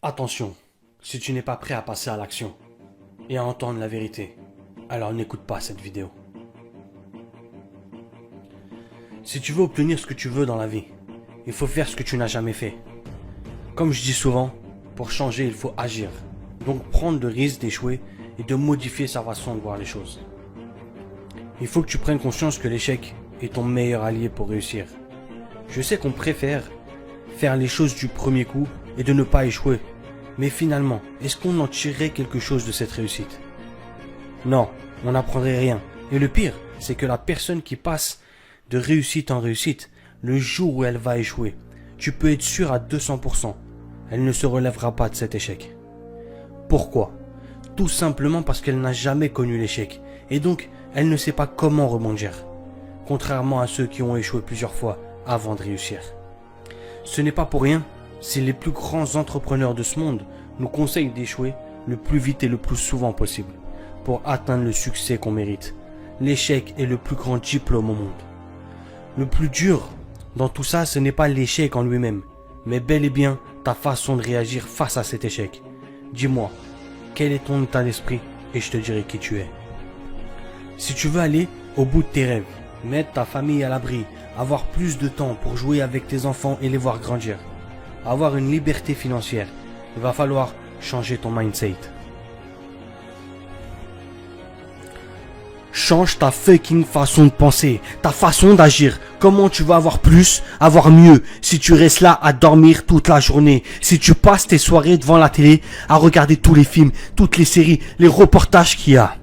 Attention, si tu n'es pas prêt à passer à l'action et à entendre la vérité, alors n'écoute pas cette vidéo. Si tu veux obtenir ce que tu veux dans la vie, il faut faire ce que tu n'as jamais fait. Comme je dis souvent, pour changer, il faut agir. Donc prendre le risque d'échouer et de modifier sa façon de voir les choses. Il faut que tu prennes conscience que l'échec est ton meilleur allié pour réussir. Je sais qu'on préfère faire les choses du premier coup et de ne pas échouer. Mais finalement, est-ce qu'on en tirerait quelque chose de cette réussite? Non, on n'apprendrait rien. Et le pire, c'est que la personne qui passe de réussite en réussite, le jour où elle va échouer, tu peux être sûr à 200%, elle ne se relèvera pas de cet échec. Pourquoi? Tout simplement parce qu'elle n'a jamais connu l'échec. Et donc, elle ne sait pas comment rebondir. Contrairement à ceux qui ont échoué plusieurs fois avant de réussir. Ce n'est pas pour rien si les plus grands entrepreneurs de ce monde nous conseillent d'échouer le plus vite et le plus souvent possible pour atteindre le succès qu'on mérite. L'échec est le plus grand diplôme au monde. Le plus dur dans tout ça, ce n'est pas l'échec en lui-même, mais bel et bien ta façon de réagir face à cet échec. Dis-moi, quel est ton état d'esprit et je te dirai qui tu es. Si tu veux aller au bout de tes rêves, mettre ta famille à l'abri, avoir plus de temps pour jouer avec tes enfants et les voir grandir, avoir une liberté financière, il va falloir changer ton mindset. Change ta fucking façon de penser, ta façon d'agir. Comment tu vas avoir plus, avoir mieux si tu restes là à dormir toute la journée, si tu passes tes soirées devant la télé à regarder tous les films, toutes les séries, les reportages qu'il y a.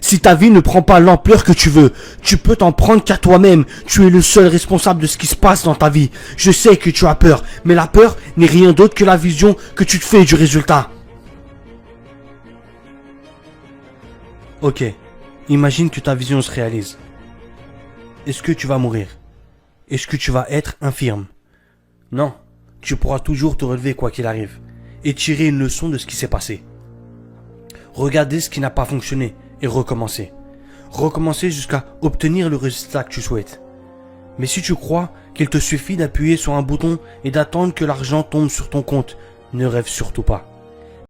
Si ta vie ne prend pas l'ampleur que tu veux, tu peux t'en prendre qu'à toi-même. Tu es le seul responsable de ce qui se passe dans ta vie. Je sais que tu as peur, mais la peur n'est rien d'autre que la vision que tu te fais du résultat. Ok, imagine que ta vision se réalise. Est-ce que tu vas mourir? Est-ce que tu vas être infirme? Non, tu pourras toujours te relever quoi qu'il arrive et tirer une leçon de ce qui s'est passé. Regarder ce qui n'a pas fonctionné et recommencer. Recommencer jusqu'à obtenir le résultat que tu souhaites. Mais si tu crois qu'il te suffit d'appuyer sur un bouton et d'attendre que l'argent tombe sur ton compte, ne rêve surtout pas.